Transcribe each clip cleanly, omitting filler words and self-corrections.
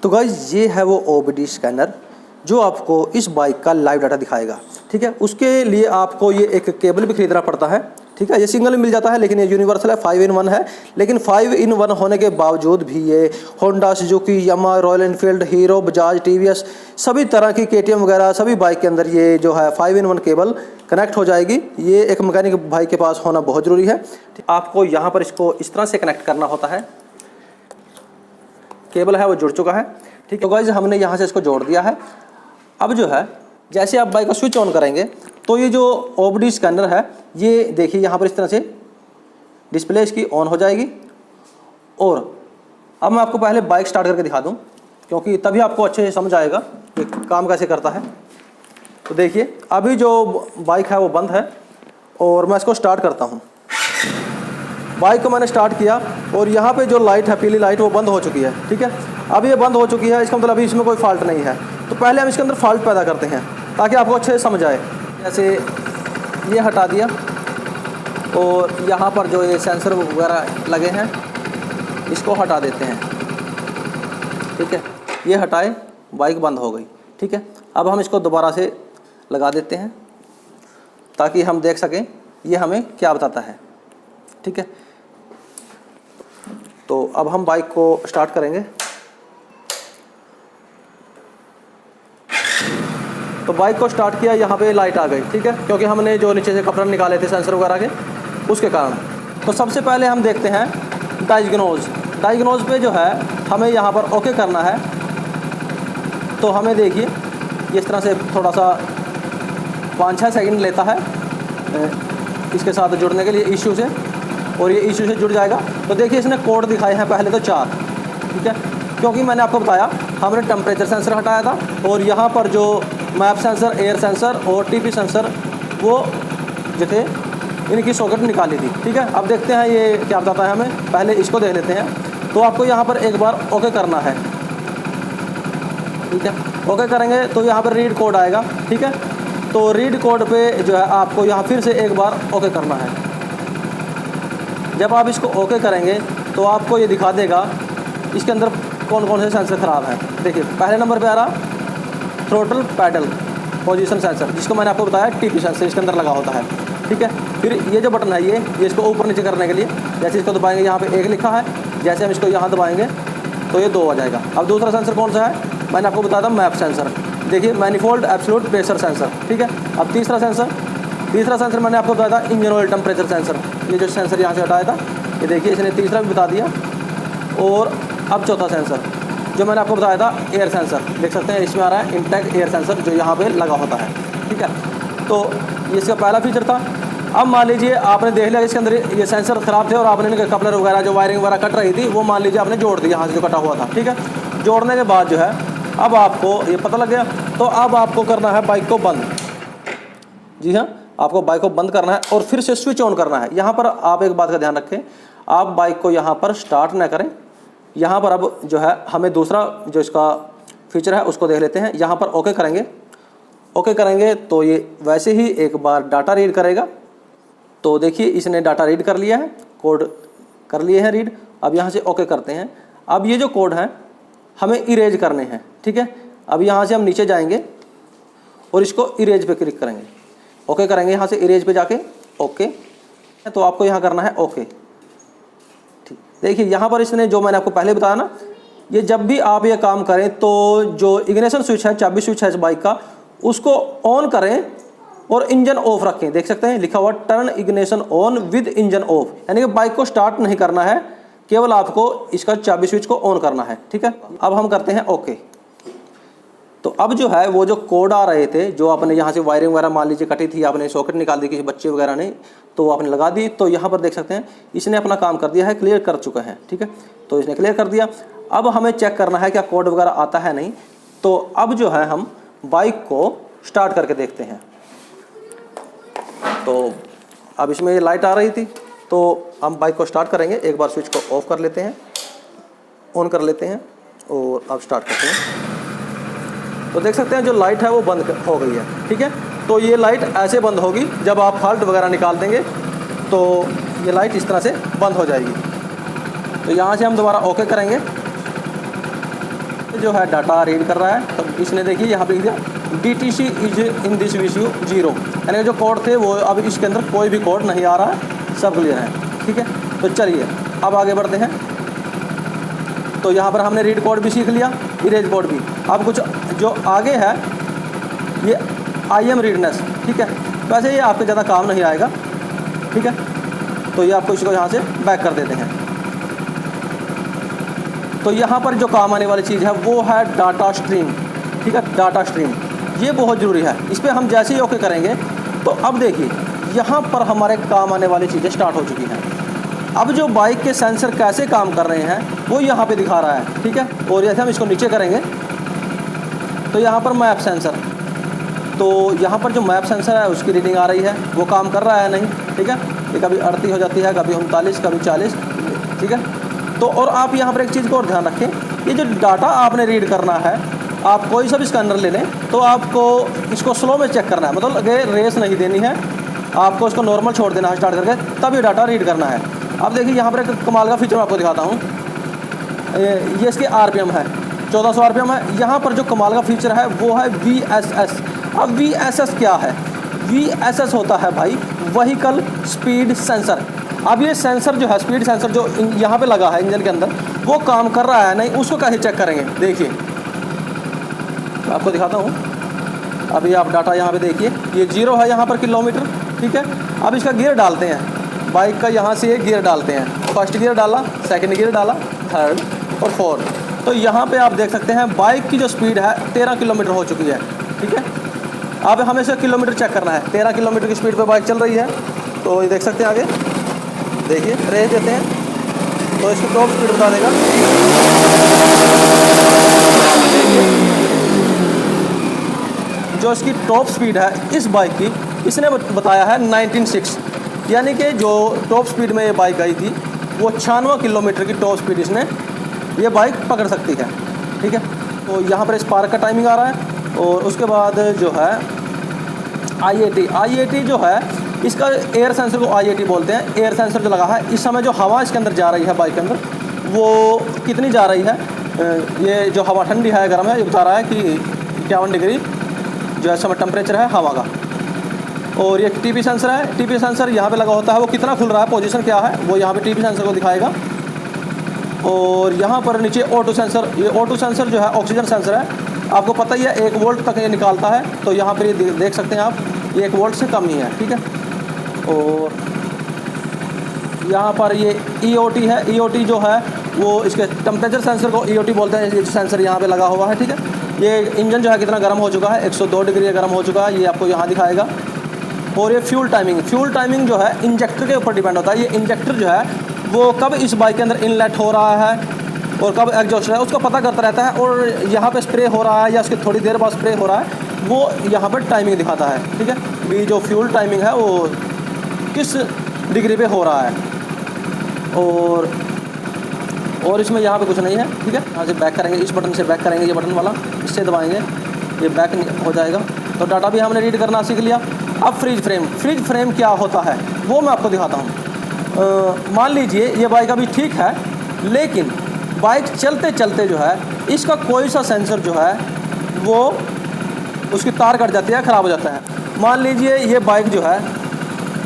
तो गाइस ये है वो OBD स्कैनर जो आपको इस बाइक का लाइव डाटा दिखाएगा। ठीक है, उसके लिए आपको ये एक केबल भी खरीदना पड़ता है। ठीक है, ये सिंगल मिल जाता है लेकिन ये यूनिवर्सल है, 5-in-1 है। लेकिन 5-in-1 होने के बावजूद भी ये Honda, Suzuki, Yamaha, Royal Enfield, Hero, Bajaj, TVS सभी तरह की KTM वगैरह सभी बाइक के अंदर ये जो है 5-in-1 केबल कनेक्ट हो जाएगी। ये एक मैकेनिक भाई के पास होना बहुत ज़रूरी है। आपको यहाँ पर इसको इस तरह से कनेक्ट करना होता है। केबल है वो जुड़ चुका है। ठीक है, तो गाइस हमने यहाँ से इसको जोड़ दिया है। अब जो है जैसे आप बाइक का स्विच ऑन करेंगे तो ये जो OBD स्कैनर है ये देखिए यहाँ पर इस तरह से डिस्प्ले इसकी ऑन हो जाएगी। और अब मैं आपको पहले बाइक स्टार्ट करके दिखा दूँ क्योंकि तभी आपको अच्छे से समझ आएगा कि काम कैसे करता है। तो देखिए अभी जो बाइक है वो बंद है और मैं इसको स्टार्ट करता हूँ। बाइक को मैंने स्टार्ट किया और यहाँ पे जो लाइट है पीली लाइट वो बंद हो चुकी है। ठीक है, अब ये बंद हो चुकी है, इसका मतलब अभी इसमें कोई फॉल्ट नहीं है। तो पहले हम इसके अंदर फॉल्ट पैदा करते हैं ताकि आपको अच्छे से समझ आए। जैसे ये हटा दिया और यहाँ पर जो ये सेंसर वगैरह लगे हैं इसको हटा देते हैं। ठीक है, ये हटाए, बाइक बंद हो गई। ठीक है, अब हम इसको दोबारा से लगा देते हैं ताकि हम देख सकें ये हमें क्या बताता है। ठीक है, तो अब हम बाइक को स्टार्ट करेंगे। तो बाइक को स्टार्ट किया, यहाँ पे लाइट आ गई। ठीक है, क्योंकि हमने जो नीचे से कपड़े निकाले थे सेंसर वगैरह के उसके कारण। तो सबसे पहले हम देखते हैं डायग्नोज पे जो है हमें यहाँ पर ओके करना है। तो हमें देखिए इस तरह से थोड़ा सा 5-6 सेकंड लेता है इसके साथ जुड़ने के लिए इश्यू से, और ये इश्यू से जुड़ जाएगा। तो देखिए इसने कोड दिखाए हैं पहले तो 4। ठीक है, क्योंकि मैंने आपको बताया हमने टेम्परेचर सेंसर हटाया था और यहाँ पर जो मैप सेंसर, एयर सेंसर और TP सेंसर वो जो थे इनकी सॉकेट निकाली थी। ठीक है, अब देखते हैं ये क्या बताता है हमें। पहले इसको देख लेते हैं। तो आपको यहाँ पर एक बार ओके करना है। ठीक है, ओके करेंगे तो यहाँ पर रीड कोड आएगा। ठीक है, तो रीड कोड पे जो है आपको यहाँ फिर से एक बार ओके करना है। जब आप इसको ओके करेंगे तो आपको ये दिखा देगा इसके अंदर कौन कौन से सेंसर ख़राब हैं। देखिए पहले नंबर पे आ रहा थ्रोटल पैडल पोजीशन सेंसर, जिसको मैंने आपको बताया TP सेंसर इसके अंदर लगा होता है। ठीक है, फिर ये जो बटन है ये इसको ऊपर नीचे करने के लिए जैसे इसको दबाएंगे यहाँ पे 1 लिखा है, जैसे हम इसको यहाँ दबाएंगे तो ये 2 आ जाएगा। अब दूसरा सेंसर कौन सा है मैंने आपको बताया था, मैप सेंसर। देखिए मैनिफोल्ड एब्सोल्यूट प्रेशर सेंसर। ठीक है, अब तीसरा सेंसर मैंने आपको बताया था इंजन ऑयल टेम्परेचर सेंसर। ये जो सेंसर यहाँ से हटाया था ये देखिए इसने तीसरा भी बता दिया। और अब चौथा सेंसर जो मैंने आपको बताया था एयर सेंसर, देख सकते हैं इसमें आ रहा है इंटैक्ट एयर सेंसर जो यहाँ पे लगा होता है। ठीक है, तो ये इसका पहला फीचर था। अब मान लीजिए आपने देख लिया इसके अंदर ये सेंसर ख़राब थे और आपने इनके कपलर वगैरह जो वायरिंग वगैरह कट रही थी वो मान लीजिए आपने जोड़ दिया यहाँ से जो कटा हुआ था। ठीक है, जोड़ने के बाद जो है अब आपको ये पता लग गया। तो अब आपको करना है बाइक को बंद। जी हाँ, आपको बाइक को बंद करना है और फिर से स्विच ऑन करना है। यहाँ पर आप एक बात का ध्यान रखें, आप बाइक को यहाँ पर स्टार्ट ना करें। यहाँ पर अब जो है हमें दूसरा जो इसका फीचर है उसको देख लेते हैं। यहाँ पर ओके करेंगे तो ये वैसे ही एक बार डाटा रीड करेगा। तो देखिए इसने डाटा रीड कर लिया है, कोड कर लिए हैं रीड। अब यहाँ से ओके करते हैं। अब ये जो कोड हैं हमें इरेज करने हैं। ठीक है, अब यहाँ से हम नीचे जाएंगे और इसको इरेज पे क्लिक करेंगे, ओके करेंगे यहाँ से इरेज पे जाके ओके। तो आपको यहाँ करना है ओके। ठीक, देखिए यहाँ पर इसने जो मैंने आपको पहले बताया ना, ये जब भी आप ये काम करें तो जो इग्निशन स्विच है, चाबी स्विच है इस बाइक का, उसको ऑन करें और इंजन ऑफ रखें। देख सकते हैं लिखा हुआ turn ignition on with engine of, यानी कि बाइक को स्टार्ट नहीं करना है, केवल आपको इसका चाबी स्विच को ऑन करना है। ठीक है, अब हम करते हैं ओके। तो अब जो है वो जो कोड आ रहे थे, जो आपने यहाँ से वायरिंग वगैरह मान लीजिए कटी थी, आपने सॉकेट निकाल दी किसी बच्चे वगैरह ने, तो आपने लगा दी। तो यहाँ पर देख सकते हैं इसने अपना काम कर दिया है, क्लियर कर चुका है। ठीक है, तो इसने क्लियर कर दिया। अब हमें चेक करना है क्या कोड वगैरह आता है नहीं। तो अब जो है हम बाइक को स्टार्ट करके देखते हैं। तो अब इसमें ये लाइट आ रही थी, तो हम बाइक को स्टार्ट करेंगे। एक बार स्विच को ऑफ कर लेते हैं, ऑन कर लेते हैं और अब स्टार्ट करते हैं। तो देख सकते हैं जो लाइट है वो बंद हो गई है। ठीक है, तो ये लाइट ऐसे बंद होगी जब आप फॉल्ट वगैरह निकाल देंगे तो ये लाइट इस तरह से बंद हो जाएगी। तो यहाँ से हम दोबारा ओके करेंगे। जो है डाटा रीड कर रहा है। तो इसने देखिए यहाँ पे लिख दिया DTC is in this Vishu 0, यानी जो कोड थे वो अब इसके अंदर कोई भी कोड नहीं आ रहा है, सब क्लियर है। ठीक है, तो चलिए अब आगे बढ़ते हैं। तो यहाँ पर हमने रीड कोड भी सीख लिया, इरेज कोड भी। अब कुछ जो आगे है ये IM रीडनेस। ठीक है, वैसे ये आपके ज़्यादा काम नहीं आएगा। ठीक है, तो ये आपको इसको यहाँ से बैक कर देते हैं। तो यहाँ पर जो काम आने वाली चीज़ है वो है डाटा स्ट्रीम। ठीक है, डाटा स्ट्रीम ये बहुत ज़रूरी है। इस पर हम जैसे ही ओके करेंगे तो अब देखिए यहाँ पर हमारे काम आने वाली चीज़ें स्टार्ट हो चुकी हैं। अब जो बाइक के सेंसर कैसे काम कर रहे हैं वो यहाँ पे दिखा रहा है। ठीक है, और जैसे हम इसको नीचे करेंगे तो यहाँ पर मैप सेंसर, तो यहाँ पर जो मैप सेंसर है उसकी रीडिंग आ रही है, वो काम कर रहा है नहीं। ठीक है, ये कभी 38 हो जाती है, कभी 39, कभी 40। ठीक है, तो और आप यहाँ पर एक चीज़ को और ध्यान रखें, ये जो डाटा आपने रीड करना है, आप कोई सा भी स्कैनर ले लें तो आपको इसको स्लो में चेक करना है, मतलब अगर रेस नहीं देनी है, आपको इसको नॉर्मल छोड़ देना है स्टार्ट करके, तब ये डाटा रीड करना है। अब देखिए यहाँ पर एक कमाल का फीचर मैं आपको दिखाता हूँ। ये इसके RPM है, 1400 RPM है। यहाँ पर जो कमाल का फीचर है वो है VSS। अब VSS क्या है? VSS होता है भाई व्हीकल स्पीड सेंसर। अब ये सेंसर जो है, स्पीड सेंसर जो यहाँ पे लगा है इंजन के अंदर, वो काम कर रहा है नहीं, उसको कैसे चेक करेंगे? देखिए आपको दिखाता हूँ। अभी आप डाटा यहाँ पे देखिए, ये 0 है यहाँ पर किलोमीटर। ठीक है, अब इसका गियर डालते हैं, बाइक का यहाँ से एक गियर डालते हैं। फर्स्ट गियर डाला, सेकंड गियर डाला, थर्ड और फोर्थ। तो यहाँ पे आप देख सकते हैं बाइक की जो स्पीड है 13 किलोमीटर हो चुकी है। ठीक है, अब हमें से किलोमीटर चेक करना है। 13 किलोमीटर की स्पीड पे बाइक चल रही है। तो ये देख सकते हैं, आगे देखिए रेस देते हैं तो इसकी टॉप स्पीड बता देगा। जो इसकी टॉप स्पीड है इस बाइक की, इसने बताया है 19.6, यानी कि जो टॉप स्पीड में ये बाइक गई थी वो 96 किलोमीटर की टॉप स्पीड इसने ये बाइक पकड़ सकती है। ठीक है, तो यहाँ पर स्पार्क का टाइमिंग आ रहा है। और उसके बाद जो है IAT जो है, इसका एयर सेंसर को IAT बोलते हैं। एयर सेंसर जो लगा है, इस समय जो हवा इसके अंदर जा रही है बाइक के अंदर, वो कितनी जा रही है, ये जो हवा ठंडी है गर्म है, ये बता रहा है कि 51 डिग्री जो इस समय टेम्परेचर है हवा का। और ये TP सेंसर है। TP सेंसर यहाँ पे लगा होता है, वो कितना खुल रहा है, पोजीशन क्या है, वो यहाँ पे TP सेंसर को दिखाएगा। और यहाँ पर नीचे O2 सेंसर, ये O2 सेंसर जो है ऑक्सीजन सेंसर है। आपको पता ही है 1 वोल्ट तक ये निकालता है। तो यहाँ पर ये देख सकते हैं आप, ये 1 वोल्ट से कम ही है। ठीक है, और यहाँ पर ये EOT है। EOT जो है वो इसके टेम्परेचर सेंसर को EOT बोलते हैं। ये सेंसर यहाँ पे लगा हुआ है। ठीक है, ये इंजन जो है कितना गर्म हो चुका है, 102 डिग्री गर्म हो चुका है, ये आपको यहाँ दिखाएगा। और ये फ्यूल टाइमिंग जो है इंजेक्टर के ऊपर डिपेंड होता है। ये इंजेक्टर जो है वो कब इस बाइक के अंदर इनलेट हो रहा है और कब एग्जॉस्ट है, उसको पता करता रहता है। और यहाँ पे स्प्रे हो रहा है या उसके थोड़ी देर बाद स्प्रे हो रहा है, वो यहाँ पर टाइमिंग दिखाता है। ठीक है, भी जो फ्यूल टाइमिंग है वो किस डिग्री पे हो रहा है। और इसमें यहाँ पे कुछ नहीं है। ठीक है, यहाँ से बैक करेंगे, इस बटन से बैक करेंगे, ये बटन वाला, इससे दबाएंगे, ये बैक हो जाएगा। तो डाटा भी हमने रीड करना सीख लिया। अब फ्रीज फ्रेम क्या होता है वो मैं आपको दिखाता हूँ। मान लीजिए ये बाइक अभी ठीक है, लेकिन बाइक चलते चलते जो है इसका कोई सा सेंसर जो है वो उसकी तार कट जाती है, ख़राब हो जाता है। मान लीजिए ये बाइक जो है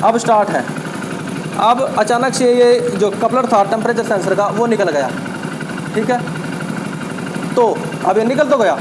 अब स्टार्ट है, अब अचानक से ये जो कपलर था टेम्परेचर सेंसर का वो निकल गया। ठीक है, तो अब ये निकल तो गया,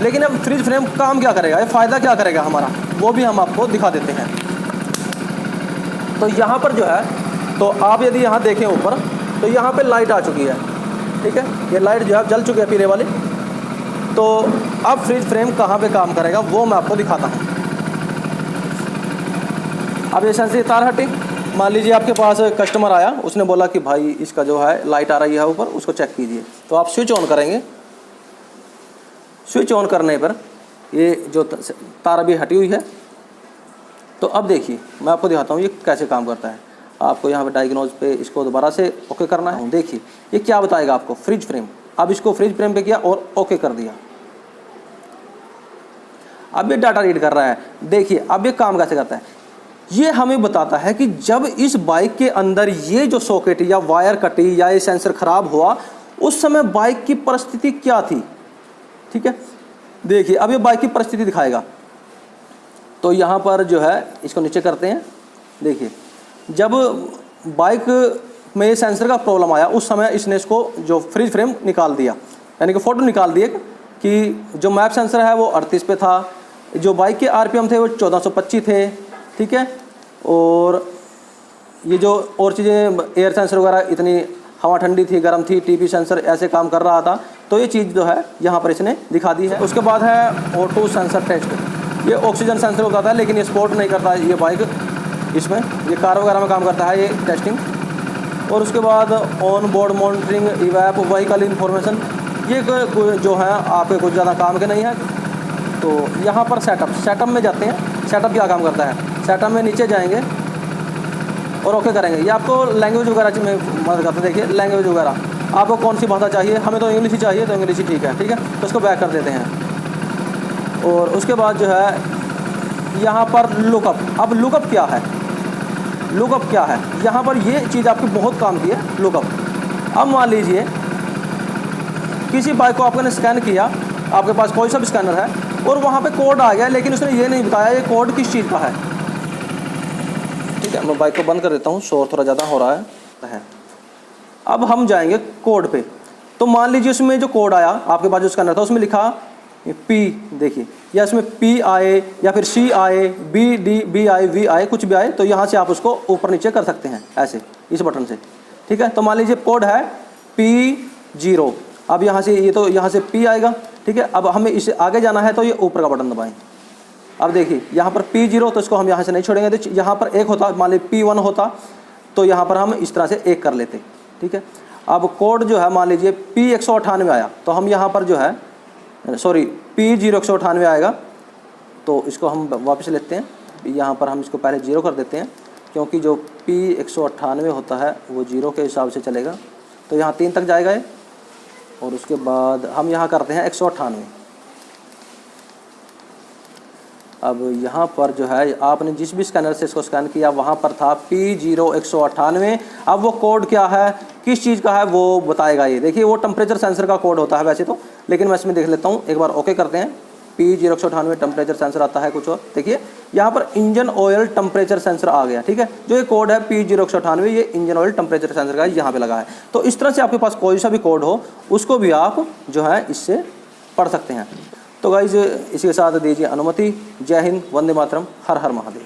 लेकिन अब फ्रीज फ्रेम काम क्या करेगा, ये फ़ायदा क्या करेगा हमारा, वो भी हम आपको दिखा देते हैं। तो यहाँ पर जो है, तो आप यदि यहाँ देखें ऊपर, तो यहाँ पे लाइट आ चुकी है। ठीक है, ये लाइट जो है जल चुकी है पीले वाली। तो अब फ्रीज फ्रेम कहाँ पे काम करेगा वो मैं आपको दिखाता हूँ। अब ये सेंसर तार हटी, मान लीजिए आपके पास कस्टमर आया, उसने बोला कि भाई इसका जो है लाइट आ रही है ऊपर, उसको चेक कीजिए। तो आप स्विच ऑन करेंगे, स्विच ऑन करने पर ये जो तार अभी हटी हुई है। तो अब देखिए मैं आपको दिखाता हूँ ये कैसे काम करता है। आपको यहाँ पे डायग्नोज पे इसको दोबारा से ओके करना है। देखिए ये क्या बताएगा आपको, फ्रीज फ्रेम। अब इसको फ्रीज फ्रेम पे किया और ओके कर दिया, अब ये डाटा रीड कर रहा है। देखिए अब ये काम कैसे करता है, ये हमें बताता है कि जब इस बाइक के अंदर ये जो सॉकेट या वायर कटी या ये सेंसर खराब हुआ, उस समय बाइक की परिस्थिति क्या थी। ठीक है। देखिए अब ये बाइक की परिस्थिति दिखाएगा। तो यहाँ पर जो है इसको नीचे करते हैं। देखिए जब बाइक में ये सेंसर का प्रॉब्लम आया उस समय इसने इसको जो फ्रीज फ्रेम निकाल दिया, यानी कि फ़ोटो निकाल दिए कि जो मैप सेंसर है वो 38 पे था, जो बाइक के आरपीएम थे वो 1425 थे, ठीक है। और ये जो और चीज़ें एयर सेंसर वगैरह इतनी हवा ठंडी थी, गर्म थी, टीपी सेंसर ऐसे काम कर रहा था, तो ये चीज़ जो है यहाँ पर इसने दिखा दी है। उसके बाद है ऑटो सेंसर टेस्ट। ये ऑक्सीजन सेंसर होता है लेकिन ये सपोर्ट नहीं करता है ये बाइक, इसमें ये कार वगैरह में काम करता है ये टेस्टिंग। और उसके बाद on board monitoring, EVAP, vehicle information, ये जो है आपके कुछ ज़्यादा काम के नहीं है। तो यहाँ पर सेटअप में जाते हैं। सेटअप क्या काम करता है, सेटअप में नीचे जाएंगे और ओके करेंगे। ये आपको लैंग्वेज वगैरह में मदद करता है। देखिए लैंग्वेज वगैरह आपको कौन सी भाषा चाहिए, हमें तो इंग्लिश ही चाहिए तो इंग्लिश ही ठीक है, ठीक है। तो उसको बैक कर देते हैं। और उसके बाद जो है यहाँ पर लुकअप। अब लुकअप क्या है, लुकअप क्या है, यहाँ पर ये चीज़ आपकी बहुत काम की है, लुकअप। अब मान लीजिए किसी बाइक को आपने स्कैन किया, आपके पास कोई सा भी स्कैनर है और वहाँ पे कोड आ गया, लेकिन उसने ये नहीं बताया ये कोड किस चीज़ का है, ठीक है। मैं बाइक को बंद कर देता हूँ, शोर थोड़ा ज़्यादा हो रहा है। अब हम जाएंगे कोड पे। तो मान लीजिए उसमें जो कोड आया, आपके पास जो स्कैनर था उसमें लिखा P, देखिए, या इसमें P आए या फिर C आए, B आए, V आए, कुछ भी आए, तो यहाँ से आप उसको ऊपर नीचे कर सकते हैं ऐसे इस बटन से, ठीक है। तो मान लीजिए कोड है P0। अब यहाँ से ये तो यहाँ से P आएगा, ठीक है। अब हमें इसे आगे जाना है तो ये ऊपर का बटन दबाएं। अब देखिए यहाँ पर P0, तो इसको हम यहाँ से नहीं छोड़ेंगे। तो यहाँ पर 1 होता, मान लीजिए P1 होता तो यहाँ पर हम इस तरह से 1 कर लेते, ठीक है। अब कोड जो है मान लीजिए P198 आया, तो हम यहाँ पर जो है P0198 आएगा, तो इसको हम वापस लेते हैं। यहाँ पर हम इसको पहले 0 कर देते हैं, क्योंकि जो P198 होता है वो 0 के हिसाब से चलेगा। तो यहाँ 3 तक जाएगा ये, और उसके बाद हम यहाँ करते हैं 198। अब यहाँ पर जो है आपने जिस भी स्कैनर से इसको स्कैन किया वहाँ पर था P0198। अब वो कोड क्या है, किस चीज़ का है, वो बताएगा ये। देखिए वो टेम्परेचर सेंसर का कोड होता है वैसे तो, लेकिन मैं इसमें देख लेता हूँ। एक बार ओके करते हैं। P0198 टेम्परेचर सेंसर आता है कुछ और। देखिए यहाँ पर इंजन ऑयल टेम्परेचर सेंसर आ गया, ठीक है। जो ये कोड है P0198, ये इंजन ऑयल टेम्परेचर सेंसर का यहाँ पे लगा है। तो इस तरह से आपके पास कोई सा भी कोड हो उसको भी आप जो है इससे पढ़ सकते हैं। तो गाइज इसी के साथ दीजिए अनुमति। जय हिंद, वंदे मातरम, हर हर महादेव।